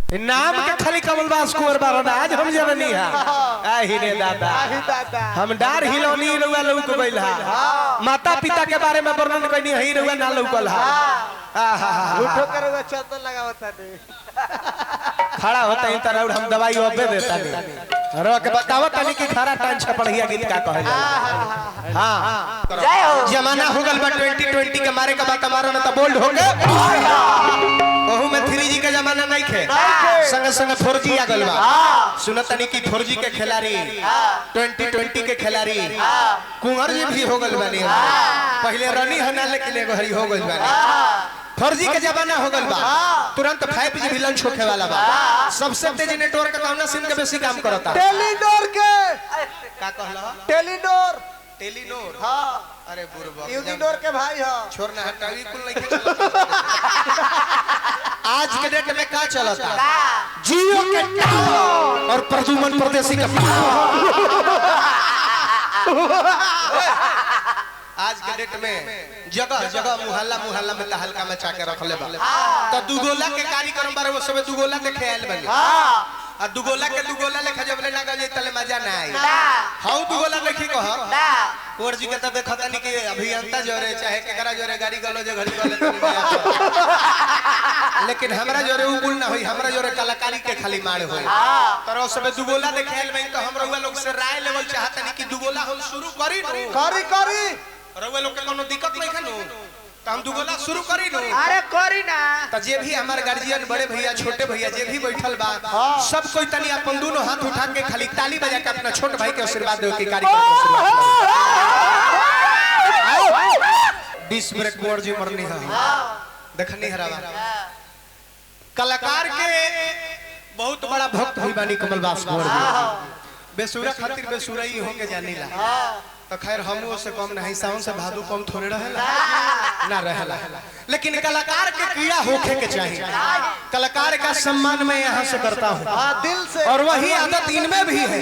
नाम के खाली कमलबास कुंवर बारन आज हम जननी है आही रे दादा हम डार हिलौनी रुआ लौक बैला माता पिता के बारे में वर्णन करनी है रुआ ना लौकल है उठो करोगे चंदन लगावता नहीं खड़ा होता है तरह हम दवाई ओबे देता नहीं रो के बतावत तनी कि खरा टाइम छपड़िया गीत का कहला हां जय हो जमाना हो गल बा 2020 के मारे का बात मारो ना त बोल्ड हो गए ओहू में 3G के जमाना नहीं खे संग संग 4G आ गल बा सुनत तनी कि 4G के खिलाड़ी 2020 के खिलाड़ी कुंवर जी भी हो गल बानी पहले रनी हना लेकिन एगो हरी हो गल बानी 4G के जमाना हो गल बा तुरंत 5G भी लॉन्च होखे वाला बा सबसे तेज नेटवर्क कौन सिम के बेसी काम करता टेलीनोर के का कहला टेलीनोर टेलीनोर हां अरे बुरबा यूनिनोर के भाई हो छोड़ना हटावी कुल नहीं चलता आज के डेट में का चलता जियो के टावर और प्रदुमन परदेसी का आज के डेट में जगह जगह मुहल्ला मुहल्ला में हल्का मचा के रख ले बा तो दुगोला के कार्यक्रम बारे वो सब दुगोला देखे आइल बनी आ दुगोला के दुगोला लेखा जब ले लागल तले मजा ना आई हाउ दुगोला देखी कह कुंवर जी के त देखता नहीं कि अभियंता जोरे चाहे केकरा जोरे गाड़ी गलो जे घड़ी गले लेकिन हमरा जोरे उगुल ना होई हमरा जोरे कलाकारी के खाली मार होई तरो सब दुगोला देखे आइल बनी तो हम रउआ लोग से राय लेवल चाहता नहीं कि दुगोला हम शुरू करी करी रउआ लोग के कोनो दिक्कत नहीं खनु त हम दुगोला शुरू करी नु अरे करी ना त जे भी हमार गार्जियन बड़े भैया छोटे भैया जे भी बैठल बा सब कोई तनी अपन दोनों हाथ उठा के खाली ताली बजा के अपना छोट भाई के आशीर्वाद देओ के कार्यक्रम को शुरुआत करो 20 ब्रेक कुंवर जी मरनी है देखनी हरावा कलाकार के बहुत बड़ा भक्त हुई बानी कमलबास कुंवर जी बेसुरा खातिर बेसुराई हो के जानीला तो खैर हमो से कम नहीं सावन से भादू कम थोड़े रहेला ना रहेला लेकिन कलाकार के क्रिया होखे के चाहिए कलाकार का सम्मान मैं यहाँ से करता हूँ दिल से और वही आदत इनमें भी है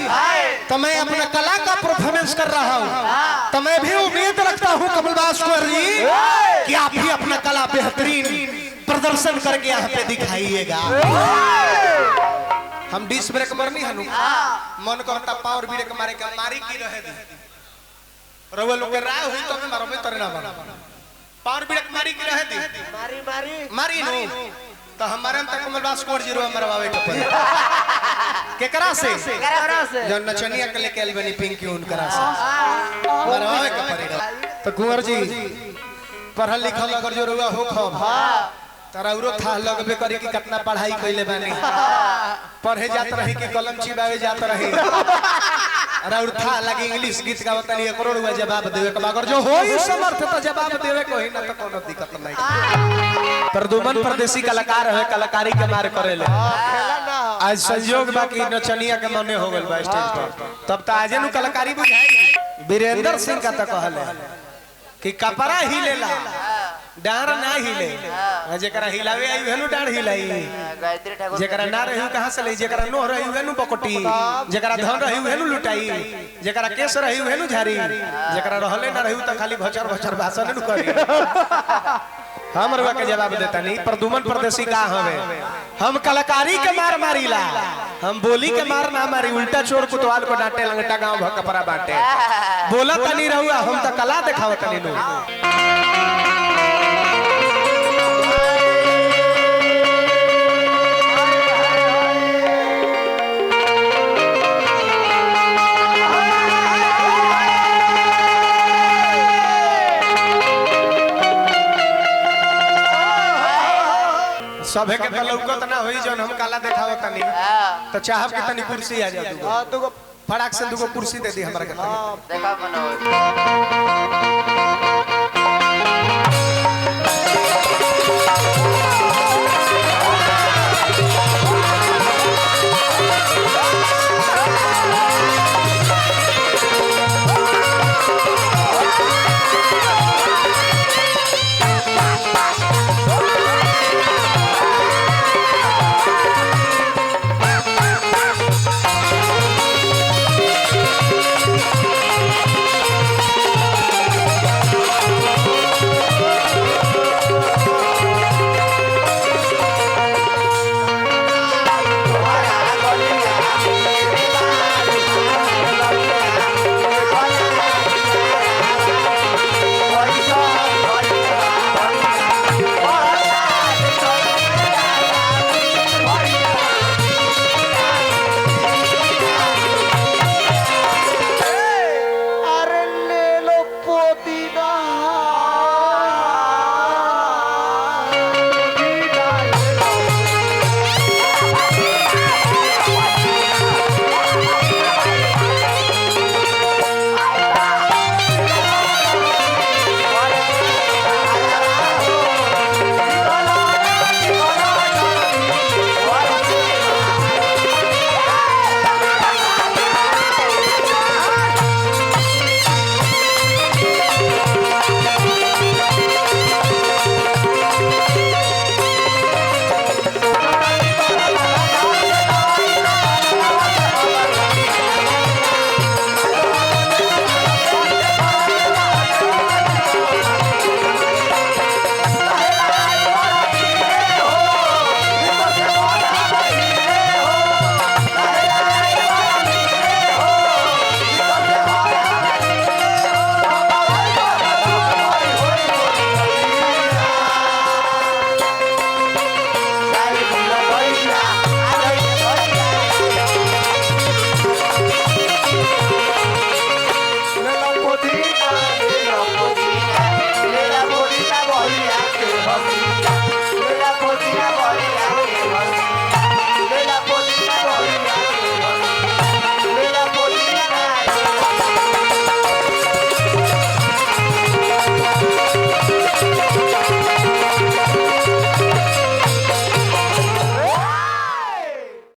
तो मैं अपना कला का परफॉर्मेंस कर रहा हूँ तो मैं भी उम्मीद रखता हूँ कमलबास कुंवर जी कि आप भी अपना कला बेहतरीन प्रदर्शन करके यहाँ पे दिखाइएगा हम 20 ब्रेक मरनी हनु मन करता पावर ब्रेक मारे के मारी की रहे दे रउआ लोग के राय हुई तो मैं मारबे तरे ना बना पावर ब्रेक मारी की रहे दी मारी नु तो हमारे तक कमलबास कुंवर जी रो मरवावे के पड़े केकरा से जन नचनिया के लेके अलबनी पिंकी उनकरा से मरवावे के पड़ेगा तो कुंवर जी पढ़ल लिखल अगर जो रउआ हो खब तारा उरो था लगबे करी कि कितना पढ़ाई कइले बानी पढ़े जात रही कि कलम चिबावे जात रही और था लगे इंग्लिश गीत गावत नहीं करोड़ रुपया जवाब देवे के अगर जो होई समर्थ तो जवाब देवे को ही ना तो कोनो दिक्कत नहीं प्रदुमन परदेसी कलाकार है कलाकारी के मार करेले आज संयोग बाकी नचनिया के मने हो गेल बा स्टेज पर तब त आजे नु कलाकारी बुझाई वीरेंद्र सिंह का त कहले कि कपड़ा हिलेला डार ना हिले जेकरा हिलावे आई वेनु डार हिलाई गायत्री ठाकुर जेकरा ना रही कहां से ले जेकरा नो रही वेनु बकटी जेकरा धन रही वेनु लुटाई जेकरा केस रही वेनु झारी जेकरा रहले ना रही त खाली भचर भचर भाषण नु करी हमरवा के जवाब देता नहीं प्रदुमन परदेसी का हवे हम कलाकारी के मार मारीला हम बोली के मार ना मारी उल्टा चोर कुतवाल को डांटे लंगटा गांव भकपरा बांटे बोला तनी रहुआ हम त कला देखावत तनी नु सभे के लौकत ना होई जन हम काला देखावत तनी तो चाहब के तनी कुर्सी आ जा हां दुगो फटाक से दुगो कुर्सी दे दी हमरा के देखा मनोज